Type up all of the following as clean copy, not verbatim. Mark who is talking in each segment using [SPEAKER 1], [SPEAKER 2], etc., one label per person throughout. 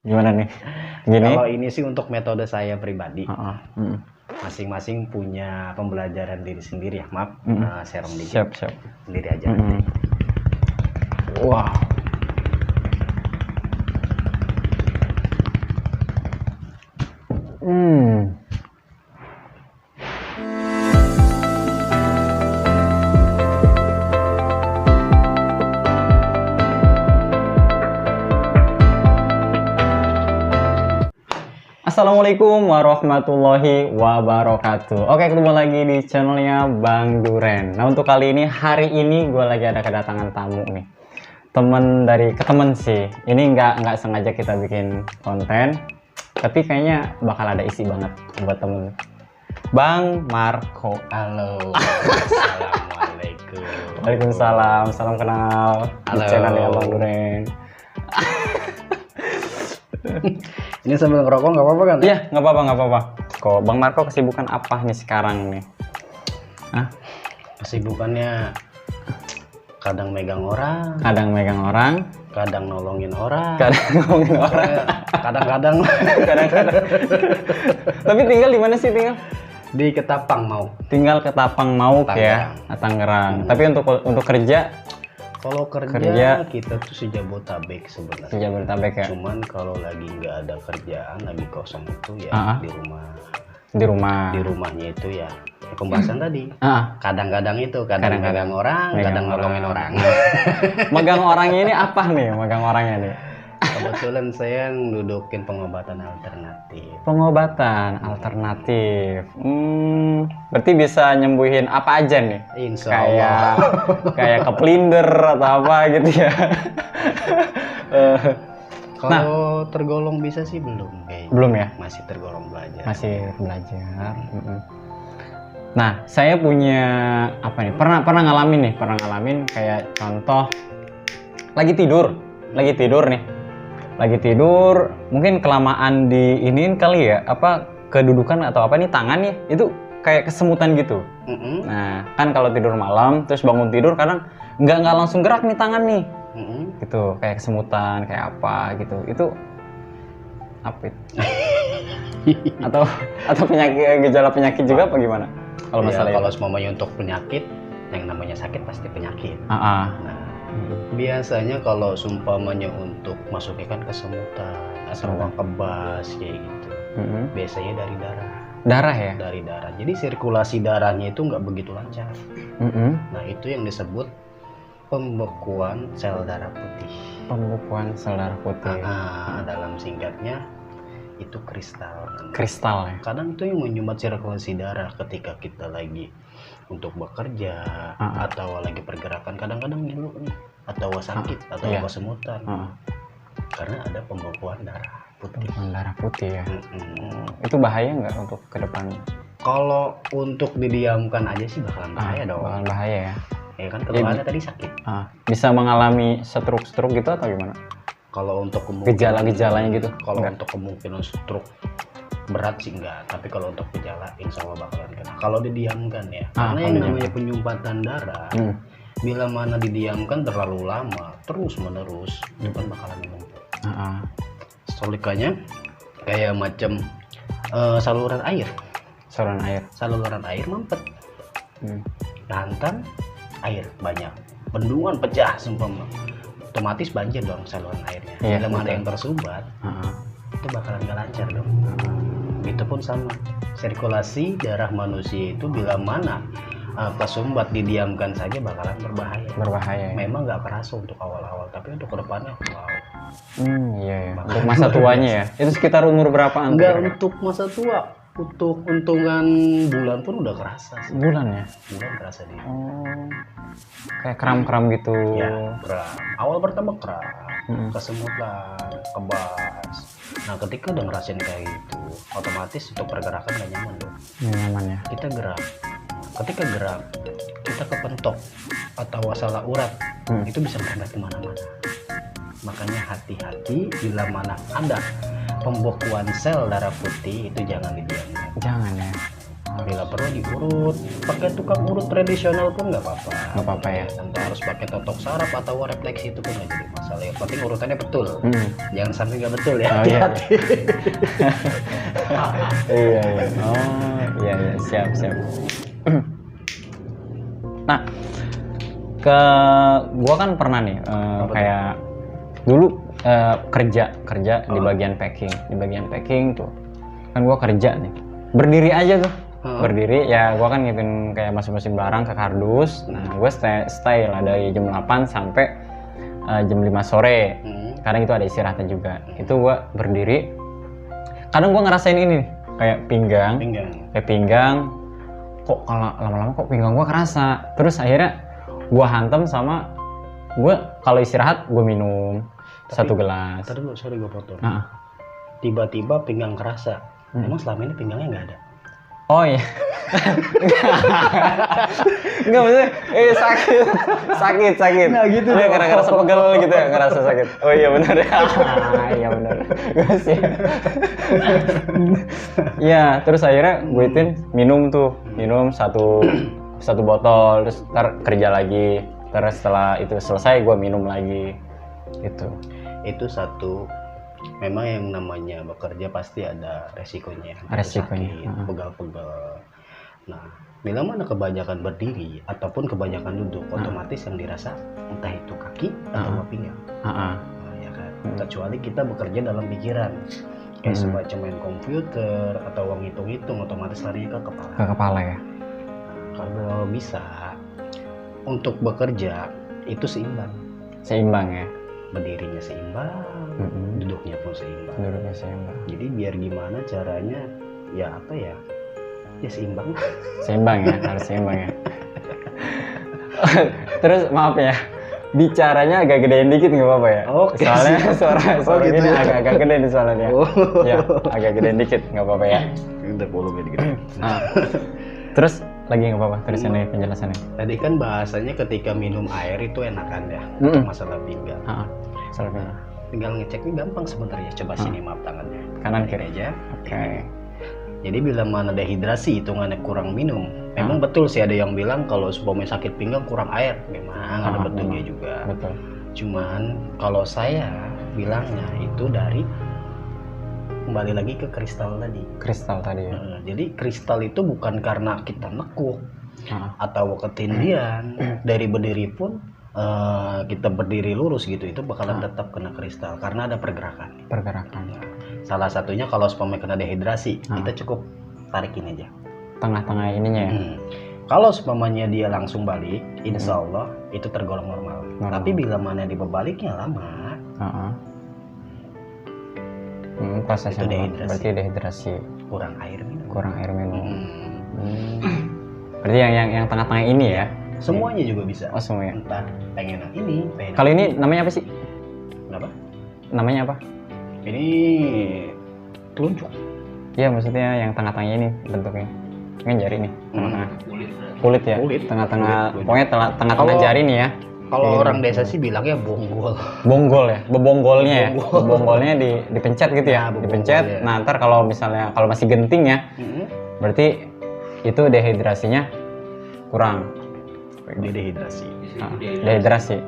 [SPEAKER 1] Gimana nih? Gini?
[SPEAKER 2] Kalau ini sih untuk metode saya pribadi.
[SPEAKER 1] Mm.
[SPEAKER 2] Masing-masing punya pembelajaran diri sendiri ya. Maaf, serong dikit.
[SPEAKER 1] Siap, siap.
[SPEAKER 2] Sendiri aja nanti.
[SPEAKER 1] Wow. Assalamualaikum warahmatullahi wabarakatuh. Oke, ketemu lagi di channelnya Bang Duren. Nah, untuk kali ini, hari ini gue lagi ada kedatangan tamu nih. Temen sih. Ini nggak sengaja kita bikin konten, tapi kayaknya bakal ada isi banget buat temen. Bang Marco.
[SPEAKER 2] Halo. Assalamualaikum.
[SPEAKER 1] Waalaikumsalam. Salam kenal. Di
[SPEAKER 2] Halo.
[SPEAKER 1] channelnya Bang Duren.
[SPEAKER 2] Ini sambil ngerokok nggak apa-apa kan?
[SPEAKER 1] Iya, nggak apa-apa. Kok Bang Marco kesibukan apa nih sekarang nih? Hah?
[SPEAKER 2] Kesibukannya kadang megang orang,
[SPEAKER 1] Kadang megang orang,
[SPEAKER 2] kadang nolongin orang,
[SPEAKER 1] kadang ngomongin orang,
[SPEAKER 2] kadang-kadang
[SPEAKER 1] kadang-kadang. Tapi tinggal di mana sih tinggal?
[SPEAKER 2] di Ketapang mau.
[SPEAKER 1] Tinggal ke Tapang Mauk ya, Tangerang. Tapi untuk kerja
[SPEAKER 2] Kalau kerja
[SPEAKER 1] Kerja.
[SPEAKER 2] kita tuh sejabotabek sebenarnya.
[SPEAKER 1] di Jabodetabek ya,
[SPEAKER 2] Cuman kalau lagi nggak ada kerjaan, lagi kosong itu ya
[SPEAKER 1] Ah.
[SPEAKER 2] di rumah.
[SPEAKER 1] di rumah.
[SPEAKER 2] Di rumahnya itu ya pembahasan tadi.
[SPEAKER 1] Ah,
[SPEAKER 2] Kadang-kadang itu, kadang
[SPEAKER 1] Kadang-kadang
[SPEAKER 2] megang orang,
[SPEAKER 1] megang
[SPEAKER 2] kadang nolongin
[SPEAKER 1] orang.
[SPEAKER 2] orang.
[SPEAKER 1] megang orangnya ini apa nih? Megang orangnya nih.
[SPEAKER 2] Kebetulan saya dudukin pengobatan alternatif.
[SPEAKER 1] Pengobatan alternatif. Berarti bisa nyembuhin apa aja nih?
[SPEAKER 2] Insya Allah.
[SPEAKER 1] Kayak keplinder atau apa gitu ya.
[SPEAKER 2] Kalau tergolong bisa sih belum kayaknya.
[SPEAKER 1] Belum ya?
[SPEAKER 2] Masih tergolong belajar.
[SPEAKER 1] Masih belajar. Nah, saya punya apa nih? Pernah ngalamin kayak contoh lagi tidur nih. Lagi tidur, mungkin kelamaan di iniin kali ya, apa kedudukan atau apa nih tangannya itu kayak kesemutan gitu.
[SPEAKER 2] Mm-mm.
[SPEAKER 1] Nah, kan kalau tidur malam terus bangun tidur kadang nggak langsung gerak nih tangan nih.
[SPEAKER 2] Mm-mm.
[SPEAKER 1] Gitu, kayak kesemutan, kayak apa gitu. Itu apa itu? atau gejala penyakit juga apa gimana? Kalau
[SPEAKER 2] Ya,
[SPEAKER 1] masalah
[SPEAKER 2] kalau
[SPEAKER 1] itu.
[SPEAKER 2] semuanya untuk penyakit, yang namanya sakit pasti penyakit.
[SPEAKER 1] Ah, ah.
[SPEAKER 2] Nah, biasanya kalau sumpamanya untuk masuknya kan kesemutan atau kebas kayak gitu. Biasanya dari darah.
[SPEAKER 1] Darah ya?
[SPEAKER 2] Dari darah. Jadi sirkulasi darahnya itu nggak begitu lancar. Nah, itu yang disebut pembekuan sel darah putih.
[SPEAKER 1] Pembekuan sel darah putih.
[SPEAKER 2] Dalam singkatnya itu kristal.
[SPEAKER 1] Kristal ya?
[SPEAKER 2] Kadang itu yang menyumbat sirkulasi darah ketika kita lagi untuk bekerja atau lagi pergerakan, kadang-kadang ngilu nih atau sakit atau
[SPEAKER 1] iya.
[SPEAKER 2] kesemutan karena ada pembekuan darah putih.
[SPEAKER 1] Pembekuan darah putih ya? Itu bahaya nggak untuk ke depan?
[SPEAKER 2] Kalau untuk didiamkan aja sih bakalan bahaya dong.
[SPEAKER 1] Bakalan bahaya ya?
[SPEAKER 2] Ya kan keluarnya tadi sakit.
[SPEAKER 1] Bisa mengalami stroke gitu atau gimana?
[SPEAKER 2] Kalau untuk kemungkinan
[SPEAKER 1] Gejala-gejalanya gitu?
[SPEAKER 2] Kalau
[SPEAKER 1] Enggak.
[SPEAKER 2] untuk kemungkinan stroke berat sih enggak, tapi kalau untuk gejala insya Allah bakalan kena. Kalau didiamkan ya, karena yang namanya penyumbatan darah, bila mana didiamkan terlalu lama, terus menerus, itu kan bakalan menumpuk. Solikanya kayak macam saluran air. Saluran air mampet, lantan air banyak, bendungan pecah, seumpama. Otomatis banjir dong saluran airnya.
[SPEAKER 1] Iya,
[SPEAKER 2] Bila mana
[SPEAKER 1] betul.
[SPEAKER 2] yang tersumbat, itu bakalan gak lancar dong. Begitupun sama sirkulasi darah manusia itu bila mana kesumbat didiamkan saja bakalan berbahaya.
[SPEAKER 1] Ya?
[SPEAKER 2] Memang nggak kerasa untuk awal-awal, tapi untuk kedepannya wow.
[SPEAKER 1] Iya ya. Untuk masa tuanya ya. Itu sekitar umur berapaan?
[SPEAKER 2] Enggak untuk masa tua, untuk untungan bulan pun udah kerasa sih.
[SPEAKER 1] Bulan ya?
[SPEAKER 2] Bulan kerasa dia.
[SPEAKER 1] Kayak kram-kram gitu.
[SPEAKER 2] Ya, berat. Awal pertama kram, kesemutan, kebas. Nah, ketika udah ngerasain kayak gitu, otomatis untuk pergerakan gak nyaman dong.
[SPEAKER 1] Nyaman ya.
[SPEAKER 2] Kita gerak. Ketika gerak, kita kepentok atau salah urat, itu bisa merambat kemana-mana. Makanya hati-hati bila mana ada pembekuan sel darah putih itu jangan didiamkan.
[SPEAKER 1] Jangan ya.
[SPEAKER 2] Bila perlu diurut, pakai tukang urut tradisional pun nggak apa-apa.
[SPEAKER 1] Nggak apa-apa ya.
[SPEAKER 2] Tanpa harus pakai totok saraf atau refleksi, itu pun nggak jadi masalah. Yang penting urutannya betul. Jangan sampai nggak betul ya.
[SPEAKER 1] Oh, iya.
[SPEAKER 2] Hati-hati.
[SPEAKER 1] Iya, iya. Oh, iya, iya. Siap, siap. Nah, gua kan pernah nih kayak dulu kerja di bagian packing tuh. Kan gua kerja nih. Berdiri aja tuh. Berdiri ya, gua kan ngipin kayak masukin barang ke kardus. Nah, gua stay lah dari jam 8 sampai jam 5 sore. Kadang itu ada istirahatnya juga. Itu gua berdiri. Kadang gua ngerasain ini nih, kayak pinggang. Kok kalau lama-lama kok pinggang gua kerasa. Terus akhirnya gua hantem sama gua kalau istirahat gua minum 1 gelas.
[SPEAKER 2] Tadi dulu, sorry gua potong. Tiba-tiba pinggang kerasa. Emang selama ini pinggangnya nggak ada?
[SPEAKER 1] Oh iya. Enggak, maksudnya sakit. Nah gitu. Ya, karena ngerasa pegel gitu ya, ngerasa sakit. Oh iya benar ya. Iya benar. Gue sih. Iya, terus akhirnya gue itin minum satu botol, terus ntar kerja lagi. Terus setelah itu selesai gue minum lagi. Itu satu.
[SPEAKER 2] Memang yang namanya bekerja pasti ada resikonya.
[SPEAKER 1] Resikonya.
[SPEAKER 2] Sakit, pegal-pegal. Nah, bila mana kebanyakan berdiri ataupun kebanyakan duduk, otomatis yang dirasa entah itu kaki atau pinggang. Nah, ya kan. Kecuali kita bekerja dalam pikiran, kayak semacam main komputer atau ngitung-hitung, otomatis larinya ke kepala.
[SPEAKER 1] Ke kepala ya.
[SPEAKER 2] Nah, kalau bisa untuk bekerja itu seimbang.
[SPEAKER 1] Seimbang ya.
[SPEAKER 2] Berdirinya seimbang, duduknya pun seimbang. Jadi biar gimana caranya, ya seimbang.
[SPEAKER 1] Seimbang ya, harus seimbang ya. Terus maaf ya, bicaranya agak gedein dikit nggak apa-apa ya?
[SPEAKER 2] Oke.
[SPEAKER 1] Soalnya suara
[SPEAKER 2] gitu
[SPEAKER 1] gini
[SPEAKER 2] ya?
[SPEAKER 1] agak gede nih soalnya. Ya, agak gedein dikit nggak apa-apa ya.
[SPEAKER 2] Udah volume dikit.
[SPEAKER 1] Terus lagi nggak apa-apa, terus ini penjelasannya.
[SPEAKER 2] Tadi kan bahasanya ketika minum air itu enakan ya, masalah pinggang. Tinggal ngeceknya gampang sebenarnya. Coba sini, maaf tangannya.
[SPEAKER 1] Kanan kiri
[SPEAKER 2] aja.
[SPEAKER 1] Oke.
[SPEAKER 2] Jadi bila mana dehidrasi, hitungannya kurang minum. Memang betul sih ada yang bilang kalau supaya sakit pinggang kurang air. Memang ada betulnya juga.
[SPEAKER 1] Betul.
[SPEAKER 2] Cuman kalau saya bilangnya itu dari kembali lagi ke kristal tadi.
[SPEAKER 1] Kristal tadi ya.
[SPEAKER 2] Jadi kristal itu bukan karena kita nekuk atau ketindian. Dari berdiri pun kita berdiri lurus gitu, itu bakalan tetap kena kristal karena ada pergerakan. Salah satunya kalau umpamanya kena dehidrasi, kita cukup tarikin aja
[SPEAKER 1] tengah-tengah ininya ya.
[SPEAKER 2] Kalau umpamanya dia langsung balik, insya Allah itu tergolong normal. Tapi bila mana di bebaliknya lama,
[SPEAKER 1] prosesnya berarti dehidrasi.
[SPEAKER 2] Kurang air minum.
[SPEAKER 1] Berarti yang tengah-tengah ini ya.
[SPEAKER 2] Semuanya juga bisa.
[SPEAKER 1] Oh, semuanya.
[SPEAKER 2] Entah pengen ini.
[SPEAKER 1] Kalau ini namanya apa sih?
[SPEAKER 2] Kenapa?
[SPEAKER 1] Namanya apa?
[SPEAKER 2] Ini telunjuk.
[SPEAKER 1] Iya, maksudnya yang tengah-tengah ini bentuknya. Kan jari nih, tengah-tengah. Kulit ya. Tengah-tengah. Pokoknya tengah-tengah jari nih ya.
[SPEAKER 2] Kalau orang desa sih bilangnya bonggol.
[SPEAKER 1] Bonggol ya, bebonggolnya ya. Bebonggolnya dipencet gitu ya. Dipencet. Nah, ntar kalau misalnya masih genting ya, berarti itu dehidrasinya kurang.
[SPEAKER 2] Dehidrasi.
[SPEAKER 1] Dehidrasi.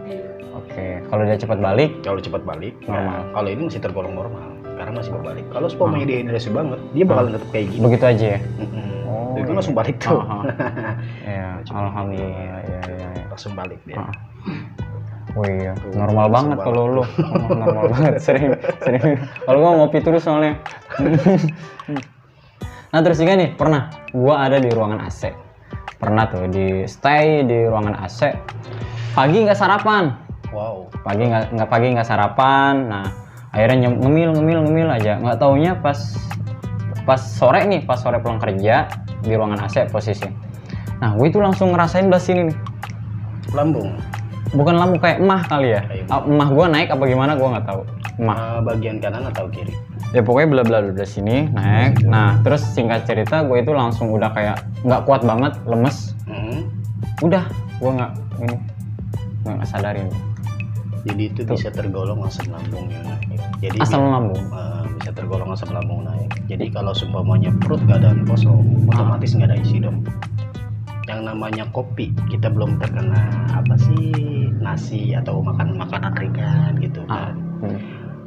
[SPEAKER 1] Oke. Kalau dia cepat balik?
[SPEAKER 2] Kalau cepat balik
[SPEAKER 1] normal.
[SPEAKER 2] Ya, kalau ini masih tergolong normal karena masih berbalik. Kalau umpamanya dehidrasi banget, dia bakalan tetap kayak gini.
[SPEAKER 1] Begitu aja ya.
[SPEAKER 2] Oh. Itu langsung balik tuh.
[SPEAKER 1] Ya, alhamdulillah. Ya.
[SPEAKER 2] Langsung balik dia.
[SPEAKER 1] Oh iya, normal banget kalau lu. Normal banget, sering. Kalau gua ngopi terus soalnya. Nah, terus juga nih, pernah gua ada di ruangan AC. Pernah tuh stay di ruangan AC. Pagi nggak sarapan.
[SPEAKER 2] Wow.
[SPEAKER 1] Pagi nggak sarapan. Nah, akhirnya ngemil aja. Nggak taunya pas sore pulang kerja di ruangan AC posisi. Nah, gue itu langsung ngerasain belah sini nih.
[SPEAKER 2] Lambung.
[SPEAKER 1] Bukan lambung, kayak emah kali ya. Emah gue naik apa gimana gue nggak tahu. Emah.
[SPEAKER 2] Bagian kanan atau kiri?
[SPEAKER 1] Ya pokoknya belah sini naik. Nah, terus singkat cerita gue itu langsung udah kayak nggak kuat banget, lemes. Udah, gue nggak sadarin.
[SPEAKER 2] Jadi itu bisa tergolong asam lambung ya. Jadi
[SPEAKER 1] asam lambung.
[SPEAKER 2] Bisa tergolong asam lambung naik. Jadi kalau seumpamanya perut keadaan kosong, otomatis nggak ada isi dong. Yang namanya kopi, kita belum terkena apa sih nasi atau makan makanan ringan gitu kan.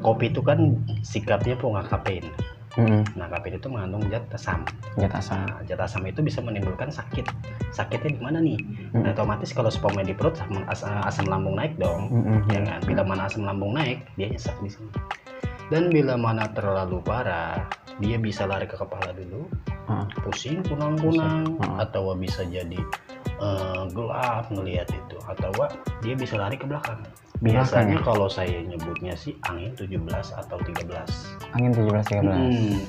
[SPEAKER 2] Kopi itu kan sikapnya penguat kafein. Nah, kafein itu mengandung zat asam. Nah, zat asam itu bisa menimbulkan sakit. Sakitnya di mana nih? Nah, otomatis kalau seumpamanya di perut asam lambung naik dong. Ya kan? Bila mana asam lambung naik, dia nyesek di sini. Dan bila mana terlalu parah, dia bisa lari ke kepala dulu, pusing, kunang-kunang, atau bisa jadi gelap ngelihat itu, atau dia bisa lari ke belakang. Biasanya kalau saya nyebutnya sih angin 17 atau 13.
[SPEAKER 1] Angin 17-13.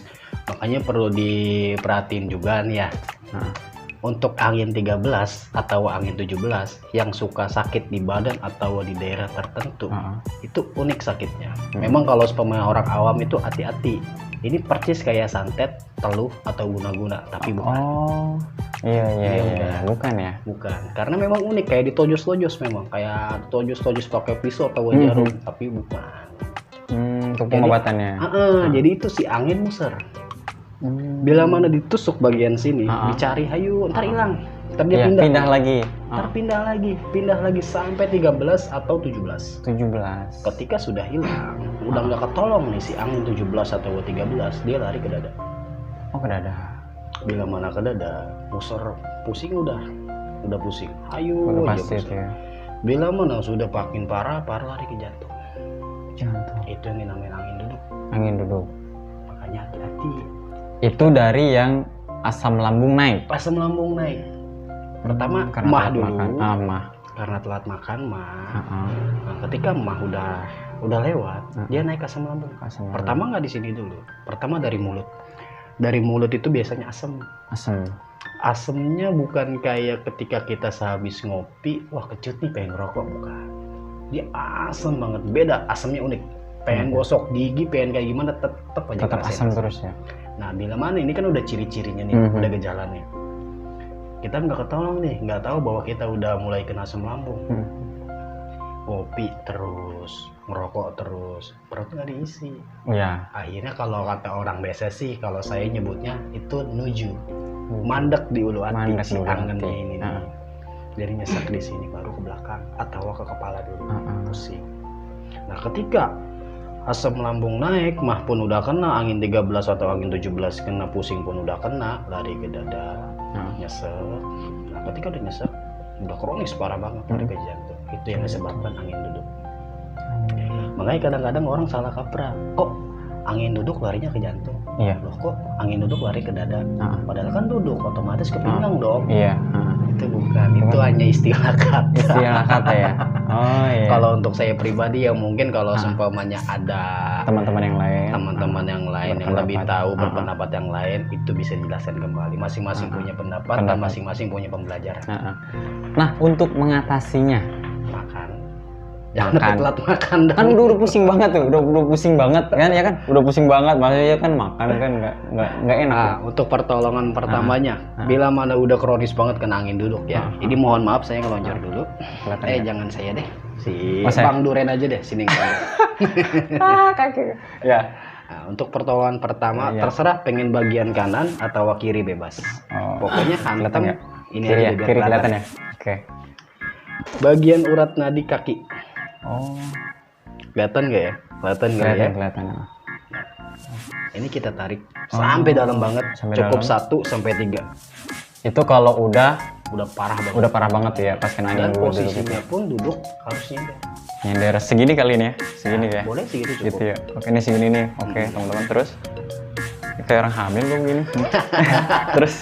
[SPEAKER 2] Makanya perlu diperhatiin juga nih ya. Untuk angin 13 atau angin 17 yang suka sakit di badan atau di daerah tertentu, itu unik sakitnya. Memang kalau semuanya orang awam itu hati-hati. Ini persis kayak santet, teluh atau guna-guna, tapi bukan.
[SPEAKER 1] Oh, iya. Bukan ya?
[SPEAKER 2] Bukan. Karena memang unik, kayak ditojos-tojos memang, kayak tojos-tojos pakai pisau atau jarum, tapi bukan.
[SPEAKER 1] Untuk pengobatannya.
[SPEAKER 2] Jadi itu si angin muser. Bila mana ditusuk bagian sini, dicari hayu, ntar hilang. Ntar dia pindah lagi. Ntar pindah lagi sampai 13 atau 17. Ketika sudah hilang, udah nggak ketolong nih si angin 17 atau 13, dia lari ke dada.
[SPEAKER 1] Oh, ke dada.
[SPEAKER 2] Bila mana ke dada, muser, pusing udah pusing. Hayu
[SPEAKER 1] Udah
[SPEAKER 2] aja
[SPEAKER 1] pasti
[SPEAKER 2] pusing.
[SPEAKER 1] ya.
[SPEAKER 2] Bila mana sudah makin parah lari ke jantung. Itu yang dinamain angin duduk.
[SPEAKER 1] Angin duduk.
[SPEAKER 2] Makanya hati-hati.
[SPEAKER 1] Itu dari yang asam lambung naik.
[SPEAKER 2] Asam lambung naik. Pertama
[SPEAKER 1] karena
[SPEAKER 2] mah
[SPEAKER 1] telat
[SPEAKER 2] dulu.
[SPEAKER 1] makan. Mah.
[SPEAKER 2] Karena telat makan mah. Nah, ketika mah udah lewat, dia naik asam lambung. Pertama nggak di sini dulu. Pertama dari mulut. Dari mulut itu biasanya asam. Asemnya bukan kayak ketika kita sehabis ngopi, wah kecut nih pengen ngerokok, bukan. Dia asam banget, beda, asamnya unik. Pengen gosok gigi, pengen kayak gimana, tetap aja
[SPEAKER 1] asam terus ya.
[SPEAKER 2] Nah, bila mana ini kan udah ciri-cirinya nih, udah gejalanya. Kita nggak ketolong nih, nggak tahu bahwa kita udah mulai kena asam lambung. Kopi terus, ngerokok terus, perut nggak diisi.
[SPEAKER 1] Iya.
[SPEAKER 2] Akhirnya kalau kata orang biasa sih, kalau saya nyebutnya itu nuju, mandek di ulu hati, si angin ini. Jadi nyesek di sini, baru ke belakang atau ke kepala dulu, pusing. Nah, ketika asam lambung naik, mah pun udah kena, angin 13 atau angin 17 kena, pusing pun udah kena, lari ke dada, nyesek. Nah, ketika udah nyesek, udah kronis parah banget, lari ke jantung. Itu yang disebabkan angin duduk. Makanya kadang-kadang orang salah kaprah, kok angin duduk larinya ke jantung? Loh, kok angin duduk lari ke dada? Padahal kan duduk, otomatis ke pinggang dong. Itu bukan, itu hanya istilah kata.
[SPEAKER 1] Ya. Oh iya.
[SPEAKER 2] Kalau untuk saya pribadi ya mungkin kalau seumpamanya ada
[SPEAKER 1] teman-teman yang lain
[SPEAKER 2] yang lebih tahu, berpendapat yang lain, itu bisa dijelaskan kembali. Masing-masing punya pendapat dan masing-masing punya pembelajaran.
[SPEAKER 1] Nah, untuk mengatasinya,
[SPEAKER 2] makan. Jangan telat makan dong.
[SPEAKER 1] Kan udah pusing banget tuh, udah pusing banget kan ya kan? Udah pusing banget, maksudnya kan makan kan nggak enak.
[SPEAKER 2] Nah, untuk pertolongan pertamanya, bila mana udah kronis banget kena angin duduk ya. Ini mohon maaf saya ngelonjor dulu. Jangan saya deh. Bang Duren aja deh sini.
[SPEAKER 1] Kaki. Ya.
[SPEAKER 2] Nah, untuk pertolongan pertama terserah pengen bagian kanan atau kiri bebas. Pokoknya hantam ini aja biar
[SPEAKER 1] kiri kelihatan ya. Oke.
[SPEAKER 2] Bagian urat nadi kaki. Kelihatan nggak ya? Kelihatan. Ini kita tarik sampai dalam banget, cukup 1 sampai 3.
[SPEAKER 1] Itu kalau udah
[SPEAKER 2] parah banget.
[SPEAKER 1] Udah parah banget ya pas kena angin.
[SPEAKER 2] Dan posisinya pun duduk harus
[SPEAKER 1] nyender segini kali ini ya, segini ya.
[SPEAKER 2] Boleh segitu cukup.
[SPEAKER 1] Gitu ya. Oke, ini segini nih. Oke, teman-teman, terus kayak orang hamil dong gini. Terus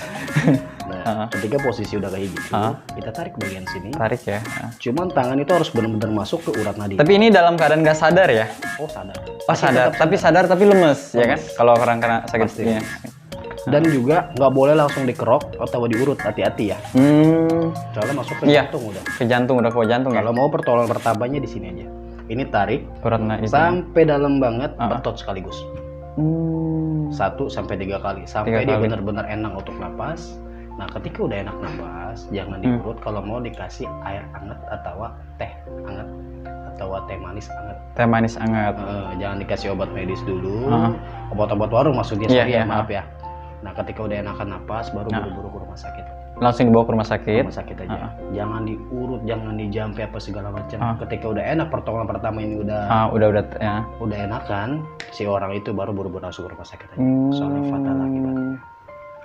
[SPEAKER 2] ketika posisi udah kayak gitu, kita tarik bagian sini.
[SPEAKER 1] Tarik ya.
[SPEAKER 2] Cuman tangan itu harus benar-benar masuk ke urat nadi.
[SPEAKER 1] Tapi ini dalam keadaan nggak sadar ya?
[SPEAKER 2] Sadar.
[SPEAKER 1] Sadar tapi lemes ya kan? Kalau orang kena sakit pastinya.
[SPEAKER 2] Dan juga nggak boleh langsung dikerok atau diurut, hati-hati ya. Soalnya masuk ke jantung udah.
[SPEAKER 1] Ke jantung jantung.
[SPEAKER 2] Kalau mau pertolongan pertamanya di sini aja. Ini tarik
[SPEAKER 1] urat nadi
[SPEAKER 2] sampai dalam banget, betot sekaligus. 1 sampai 3 kali sampai dia benar-benar enak untuk napas. Nah, ketika udah enak napas, jangan diurut. Kalau mau dikasih air hangat atau teh hangat atau teh manis hangat.
[SPEAKER 1] Teh manis hangat.
[SPEAKER 2] Jangan dikasih obat medis dulu. Obat-obat warung maksudnya, sorry ya, maaf ya. Nah, ketika udah enakan napas, baru buru-buru ke rumah sakit.
[SPEAKER 1] Langsung dibawa ke rumah sakit?
[SPEAKER 2] Rumah sakit aja. Jangan diurut, jangan dijampe apa segala macam. Ketika udah enak, pertolongan pertama ini udah
[SPEAKER 1] ya.
[SPEAKER 2] Udah enakan, si orang itu baru buru-buru langsung ke rumah sakit aja. Soalnya fatal akibatnya.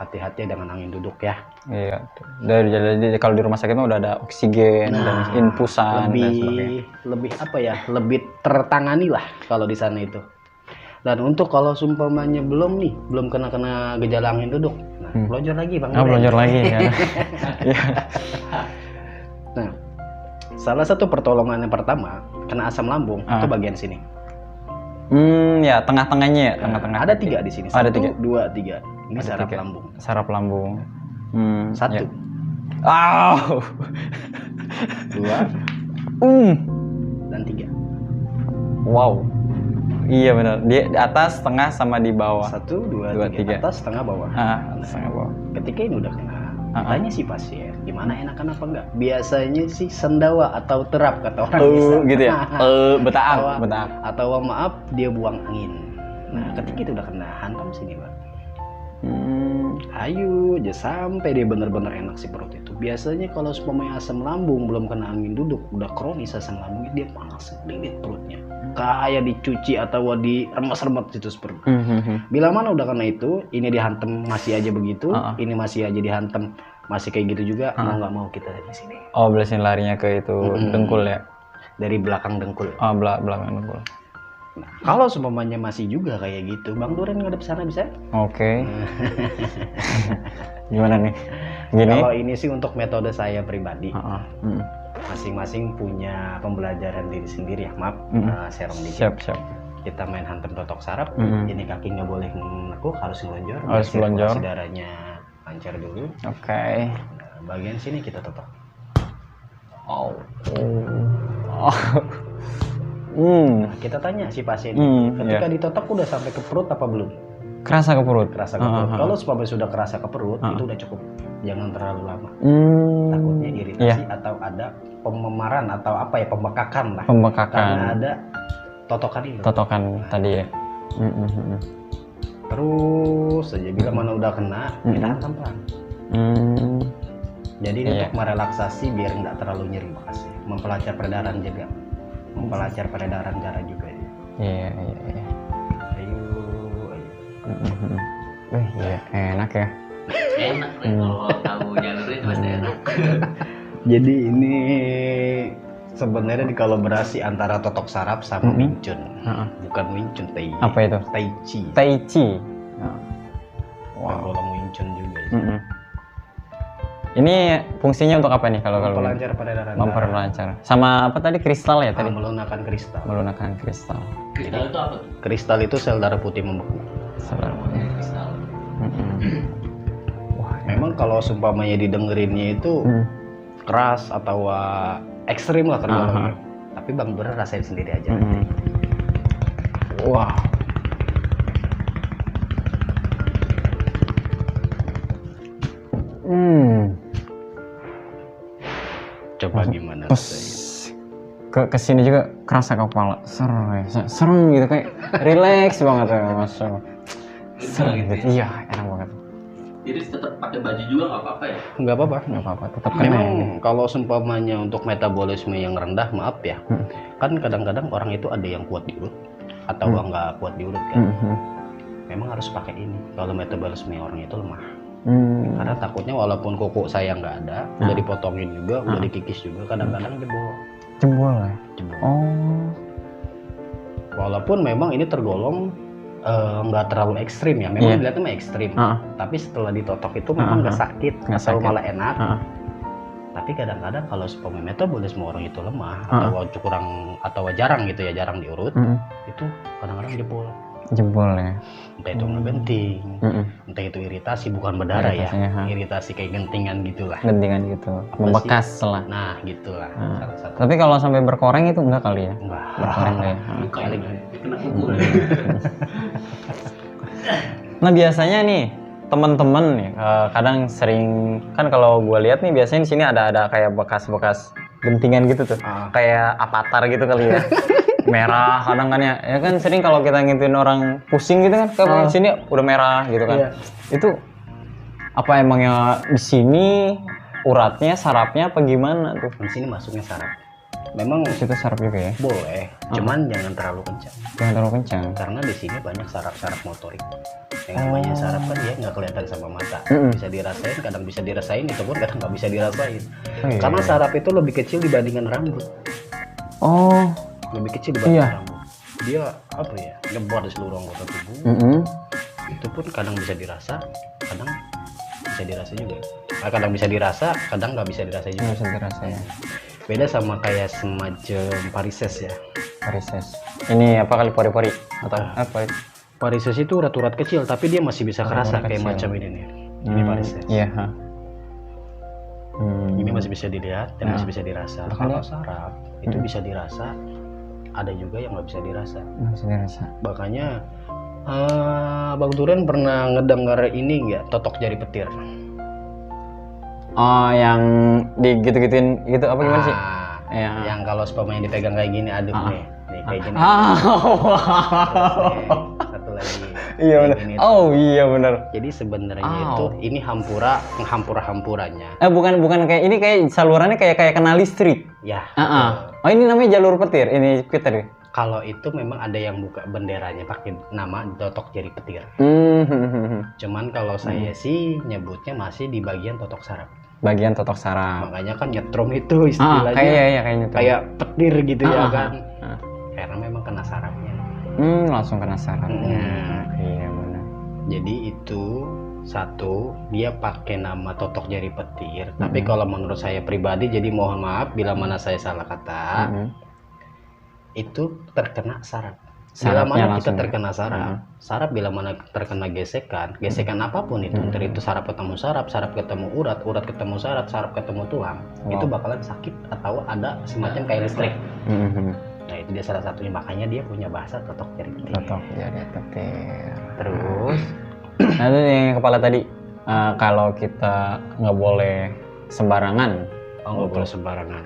[SPEAKER 2] Hati-hati dengan angin duduk ya.
[SPEAKER 1] Iya. Jadi kalau di rumah sakit mah udah ada oksigen dan infusan dan sebagainya.
[SPEAKER 2] Lebih apa ya? Lebih tertangani lah kalau di sana itu. Dan untuk kalau sumpamanya belum kena gejala angin duduk, nah pelonjor lagi Bang.
[SPEAKER 1] Pelonjor lagi ya.
[SPEAKER 2] Nah, salah satu pertolongan yang pertama kena asam lambung itu bagian sini.
[SPEAKER 1] Ya tengah-tengahnya ya, tengah-tengah.
[SPEAKER 2] Ada 3 di sini. 1, 2, 3. Ini saraf lambung.
[SPEAKER 1] Saraf lambung.
[SPEAKER 2] 1.
[SPEAKER 1] Ya.
[SPEAKER 2] 2. Dan 3.
[SPEAKER 1] Wow. Iya benar. Di atas, tengah, sama di bawah.
[SPEAKER 2] 1, 2, 3. Atas, tengah, bawah.
[SPEAKER 1] Tengah bawah.
[SPEAKER 2] Ketika ini udah kena, tanya si pasien, gimana enakan apa enggak? Biasanya sih sendawa atau terap kata orang bisa.
[SPEAKER 1] Gitu ya. Betaak.
[SPEAKER 2] Atau maaf dia buang angin. Nah, ketika itu udah kena, hantam sini, Bang. Ayo aja sampai dia benar-benar enak si perut itu. Biasanya kalau supaya asam lambung belum kena angin duduk, udah kronis asam lambungnya, dia panas lilit perutnya. Kayak dicuci atau diremes-remes gitu seperti itu. Bila mana udah kena itu, ini dihantam masih aja begitu, ini masih aja dihantam masih kayak gitu juga, mau nggak mau kita dari sini.
[SPEAKER 1] Oh, belasin larinya ke itu dengkul ya?
[SPEAKER 2] Dari belakang dengkul.
[SPEAKER 1] Belakang dengkul.
[SPEAKER 2] Nah, kalau seumpamanya masih juga kayak gitu, Bang Duren ngadep sana bisa?
[SPEAKER 1] Oke. Gimana nih? Gini?
[SPEAKER 2] Kalau ini sih untuk metode saya pribadi. Masing-masing punya pembelajaran diri sendiri ya, maaf. Serong dikit.
[SPEAKER 1] Siap.
[SPEAKER 2] Kita main hantam totok saraf. Ini kaki nggak boleh menekuk, harus ngelonjor.
[SPEAKER 1] Harus melonjor.
[SPEAKER 2] Darahnya lancar dulu.
[SPEAKER 1] Oke.
[SPEAKER 2] Nah, bagian sini kita totok. Nah, kita tanya si pasien ketika ditotok udah sampai ke perut apa belum?
[SPEAKER 1] Kerasa ke perut.
[SPEAKER 2] Kalau sudah kerasa ke perut itu udah cukup, jangan terlalu lama. Takutnya iritasi atau ada pememaran atau apa ya, pembekakan lah. Karena ada totokan itu.
[SPEAKER 1] Tadi ya.
[SPEAKER 2] Terus aja bila mana udah kena kita hantam pelan. Jadi untuk merelaksasi biar nggak terlalu nyeri bekas, memperlancar peredaran juga. Memperlancar peredaran darah juga ya.
[SPEAKER 1] Iya.
[SPEAKER 2] Ayo.
[SPEAKER 1] Iya, enak ya.
[SPEAKER 3] Enak kalau tahu jalurnya pasti enak.
[SPEAKER 2] Jadi ini sebenarnya dikolaborasi antara totok saraf sama Wing Chun. Bukan Wing Chun,
[SPEAKER 1] apa itu? Tai Chi.
[SPEAKER 2] Tergolong Wing Chun juga.
[SPEAKER 1] Ini fungsinya untuk apa nih kalau
[SPEAKER 2] memperlancar peredaran?
[SPEAKER 1] Memperlancar. Sama apa tadi, kristal ya tadi?
[SPEAKER 2] Melunakan kristal.
[SPEAKER 1] Kristal.
[SPEAKER 3] Kristal itu apa tuh?
[SPEAKER 2] Kristal itu sel darah putih membeku.
[SPEAKER 3] Kristal.
[SPEAKER 2] Wah, memang kalau seumpamanya didengerinnya itu keras atau ekstrim lah tergolongnya. Tapi Bang Duren rasain sendiri aja.
[SPEAKER 1] Wah.
[SPEAKER 2] Coba gimana rasanya?
[SPEAKER 1] Kesini juga kerasa kepala serem gitu, kayak relax banget ya, masuk serem gitu. Iya, enak banget.
[SPEAKER 3] Jadi tetap pakai baju juga nggak apa-apa ya?
[SPEAKER 2] Nggak apa-apa, tetap memang kalau seumpamanya untuk metabolisme yang rendah, maaf ya, kan kadang-kadang orang itu ada yang kuat di urut atau nggak kuat di urut kan. Memang harus pakai ini kalau metabolisme orang itu lemah. Karena takutnya walaupun kuku saya nggak ada, udah dipotongin juga, udah dikikis juga, kadang-kadang
[SPEAKER 1] jebol ya?
[SPEAKER 2] Walaupun memang ini tergolong nggak terlalu ekstrim ya, memang dilihatnya mah ekstrim, tapi setelah ditotok itu memang nggak sakit atau malah enak. Tapi kadang-kadang kalau metabolisme orang itu lemah atau kurang atau jarang gitu ya, jarang diurut, itu kadang-kadang jebol ya. Entah itu ngegenting, entah itu iritasi, bukan berdarah ya, iritasi kayak gentingan gitulah.
[SPEAKER 1] Gentingan gitu, membekas lah.
[SPEAKER 2] Nah gitulah. Salah satu.
[SPEAKER 1] Tapi kalau sampai berkoreng itu enggak kali ya?
[SPEAKER 2] Enggak.
[SPEAKER 1] Berkoreng ya.
[SPEAKER 3] Kali kena kuku.
[SPEAKER 1] Nah biasanya nih teman-teman nih kadang sering kan, kalau gue lihat nih biasanya di sini ada kayak bekas-bekas gentingan gitu tuh. Kayak avatar gitu kali ya. Merah kadang kan ya. Ya kan sering kalau kita ngintuin orang pusing gitu kan, kayak sini udah merah gitu kan.
[SPEAKER 2] Iya.
[SPEAKER 1] Itu apa emangnya di sini uratnya, sarafnya apa gimana tuh?
[SPEAKER 2] Di sini masuknya saraf. Memang
[SPEAKER 1] Itu saraf juga ya?
[SPEAKER 2] boleh, cuman jangan terlalu kencang.
[SPEAKER 1] Jangan terlalu kencang.
[SPEAKER 2] Karena di sini banyak saraf-saraf motorik. Yang namanya saraf kan dia nggak kelihatan sama mata. Bisa dirasain, kadang bisa dirasain, itu pun kadang nggak bisa dirasain.
[SPEAKER 1] iya.
[SPEAKER 2] Karena saraf itu lebih kecil dibandingkan rambut.
[SPEAKER 1] Oh.
[SPEAKER 2] Lebih kecil dibandingkan rambut. Dia apa ya? Nyebar di seluruh anggota tubuh. Itu pun kadang bisa dirasa, kadang bisa dirasa juga. Kadang bisa dirasa, kadang nggak bisa dirasa juga.
[SPEAKER 1] Nggak bisa dirasa ya.
[SPEAKER 2] Beda sama kayak semacam varises ya.
[SPEAKER 1] Varises. Ini apa kali pori-pori atau apa?
[SPEAKER 2] Varises itu urat-urat kecil, tapi dia masih bisa kerasa
[SPEAKER 1] Urat-urat
[SPEAKER 2] kayak
[SPEAKER 1] kecil.
[SPEAKER 2] macam ini nih. Ini varises.
[SPEAKER 1] Iya.
[SPEAKER 2] Ini masih bisa dilihat dan masih bisa dirasa.
[SPEAKER 1] Bahkan
[SPEAKER 2] Kalau saraf itu bisa dirasa, ada juga yang nggak bisa dirasa.
[SPEAKER 1] Nggak bisa dirasa.
[SPEAKER 2] Makanya Bang Duren pernah ngedengar ini nggak, totok jari petir?
[SPEAKER 1] Oh, yang digitu-gituin gitu apa gimana sih? Ya.
[SPEAKER 2] Yang kalau sepamanya dipegang kayak gini, aduk nih kayak gini. Satu lagi.
[SPEAKER 1] Iya benar. Oh iya benar.
[SPEAKER 2] Jadi sebenarnya itu ini hampura-hampurannya.
[SPEAKER 1] Bukan kayak ini, kayak salurannya kayak kena listrik.
[SPEAKER 2] Ya.
[SPEAKER 1] Oh ini namanya jalur petir. Ini petir.
[SPEAKER 2] Kalau itu memang ada yang buka benderanya pakai nama totok jari petir. Cuman kalau saya sih nyebutnya masih di bagian totok saraf.
[SPEAKER 1] Bagian totok saraf.
[SPEAKER 2] Makanya kan nyetrum itu istilahnya. Kayak petir gitu ya kan. Karena memang kena sarafnya.
[SPEAKER 1] Langsung kena sarafnya. Iya benar.
[SPEAKER 2] Jadi itu satu, dia pakai nama totok jari petir. Tapi kalau menurut saya pribadi, jadi mohon maaf bila mana saya salah kata. Itu terkena saraf. Bila mana kita terkena saraf, saraf bila mana terkena gesekan apapun itu, entah itu saraf ketemu saraf ketemu urat ketemu saraf ketemu tulang, itu bakalan sakit atau ada semacam kayak listrik. Nah itu dia salah satunya, makanya dia punya bahasa totok jari petir.
[SPEAKER 1] Totok jari petir.
[SPEAKER 2] Terus,
[SPEAKER 1] nah itu yang kepala tadi, kalau kita nggak boleh sembarangan.
[SPEAKER 2] nggak boleh sembarangan.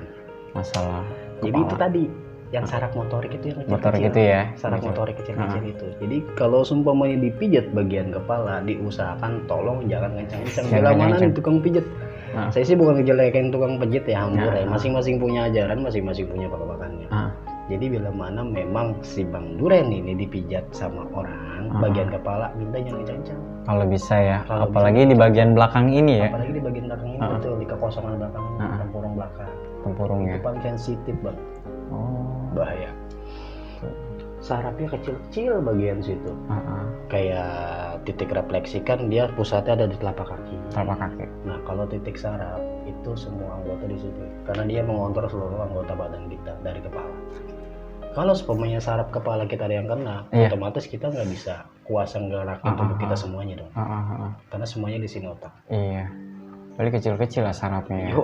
[SPEAKER 1] Masalah
[SPEAKER 2] Jadi
[SPEAKER 1] kepala.
[SPEAKER 2] itu tadi yang saraf motorik itu yang kecil-kecil.
[SPEAKER 1] Motorik itu ya.
[SPEAKER 2] Saraf motorik kecil-kecil itu. Jadi kalau sumpamanya dipijat bagian kepala, diusahakan tolong jangan kencang-kencang. Bila mana nih tukang pijat. Saya sih bukan ngejelekin tukang pijat ya, hambur ya. Masing-masing punya ajaran, masing-masing punya bakat-bakatnya. Jadi bila mana memang si Bang Duren ini dipijat sama orang bagian kepala, minta jangan kencang-kencang.
[SPEAKER 1] Kalau bisa ya,
[SPEAKER 2] Kalau
[SPEAKER 1] apalagi di bagian belakang ini ya.
[SPEAKER 2] Apalagi di bagian belakang ini betul, di kekosongan belakang, tempurung belakang.
[SPEAKER 1] Tempurungnya.
[SPEAKER 2] Itu paling sensitif Bang. Bahaya. Sarafnya kecil-kecil bagian situ. Kayak titik refleksi kan dia pusatnya ada di telapak kaki. Nah kalau titik saraf itu semua anggota di situ, karena dia mengontrol seluruh anggota badan kita dari kepala. Kalau sepemanya saraf kepala kita ada yang kena, otomatis kita nggak bisa kuasa ngerakin tubuh kita semuanya dong. Karena semuanya di sini otak.
[SPEAKER 1] Iya. Paling kecil-kecil lah sarafnya. Ya.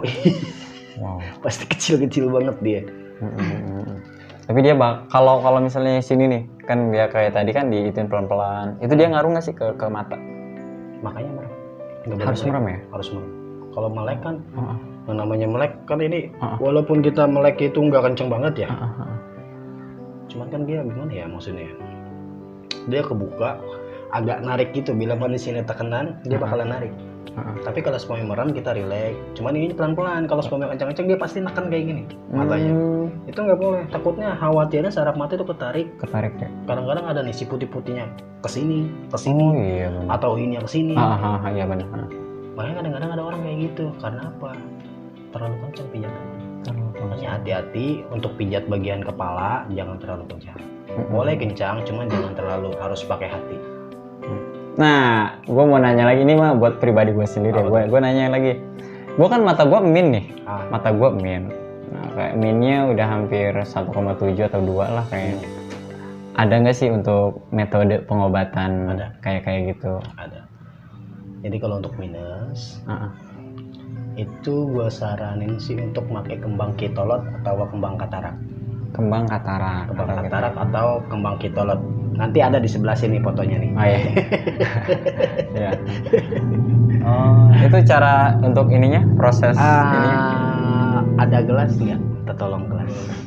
[SPEAKER 1] Wow.
[SPEAKER 2] Pasti kecil-kecil banget dia.
[SPEAKER 1] Tapi dia kalau misalnya sini nih, kan dia kayak tadi kan diitin pelan-pelan. Itu dia ngaruh nggak sih ke mata?
[SPEAKER 2] Makanya merem.
[SPEAKER 1] Harus merem ya?
[SPEAKER 2] Harus merem. Kalau melek kan, yang namanya melek kan ini, walaupun kita melek itu nggak kenceng banget ya. Cuman kan dia gimana ya maksudnya? Dia kebuka, agak narik gitu. Bila mana sini tekanan, dia bakalan narik. Tapi kalau semuanya merem kita relax. Cuman ini pelan-pelan. Kalau semuanya kencang-kencang dia pasti neken kayak gini matanya. Itu nggak boleh. Takutnya khawatirnya saraf mata itu ketarik ya. Kadang-kadang ada nih si putih-putihnya kesini,
[SPEAKER 1] Oh iya benar.
[SPEAKER 2] atau ini yang kesini.
[SPEAKER 1] Iya benar.
[SPEAKER 2] Makanya kadang-kadang ada orang kayak gitu. Karena apa? Terlalu kencang pijatannya. Makanya hati-hati untuk pijat bagian kepala, jangan terlalu kencang. Boleh kencang, cuman jangan terlalu, harus pakai hati.
[SPEAKER 1] Nah, gue mau nanya lagi, ini mah buat pribadi gue sendiri. Gue nanya lagi. Gue kan mata gue min nih. Mata gue min. Nah, kayak minnya udah hampir 1,7 atau 2 lah kayaknya. Ada nggak sih untuk metode pengobatan kayak gitu?
[SPEAKER 2] Ada. Jadi kalau untuk minus, itu gue saranin sih untuk pakai kembang kitolot atau kembang katarak.
[SPEAKER 1] Kembang katarak
[SPEAKER 2] Atau kembang kitolot. Nanti ada di sebelah sini fotonya nih.
[SPEAKER 1] Oh iya. Ya. Oh, itu cara untuk ininya, proses ininya.
[SPEAKER 2] Ada gelas nggak? Kita tolong gelas.